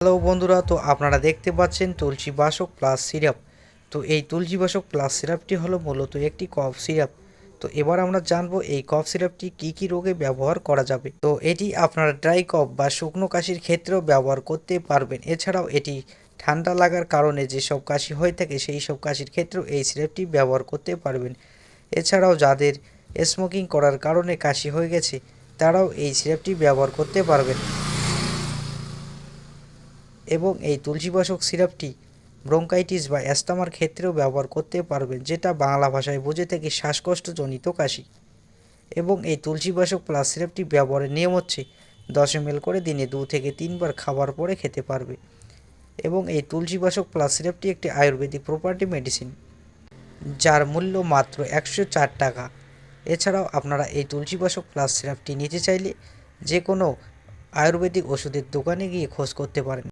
Hello বন্ধুরা, তো আপনারা দেখতে পাচ্ছেন তুলসী বাসক প্লাস সিরাপ। তো এই তুলসী বাসক প্লাস সিরাপটি হলো মূলত একটি কফ সিরাপ। তো এবার আমরা জানবো এই কফ সিরাপটি কি কি রোগে ব্যবহার করা যাবে। তো এটি আপনারা ড্রাই কফ বা শুকনো কাশির ক্ষেত্রেও ব্যবহার করতে পারবেন। এছাড়াও এটি ঠান্ডা লাগার কারণে যেসব কাশি হয়ে থাকে সেই সব কাশির ক্ষেত্রেও এই সিরাপটি ব্যবহার করতে পারবেন। এছাড়াও যাদের স্মোকিং করার কারণে কাশি হয়ে গেছে তারাও এই সিরাপটি ব্যবহার করতে পারবেন। এবং এই তুলসীবাসক সিরাপটি ব্রঙ্কাইটিস বা অ্যাস্থামার ক্ষেত্রেও ব্যবহার করতে পারবেন, যেটা বাংলা ভাষায় বুঝে থাকি শ্বাসকষ্টজনিত কাশি। এবং এই তুলসীবাসক প্লাস সিরাপটি ব্যবহারের নিয়ম হচ্ছে 10 ml করে দিনে 2 থেকে 3 বার খাবার পরে খেতে পারবে। এবং এই তুলসীবাসক প্লাস সিরাপটি একটি আয়ুর্বেদিক প্রপার্টি মেডিসিন, যার মূল্য মাত্র 104 টাকা। এছাড়াও আপনারা এই তুলসীবাসক প্লাস সিরাপটি নিতে চাইলে যে কোনো আয়ুর্বেদিক ওষুধের দোকানে গিয়ে খোঁজ করতে পারেন।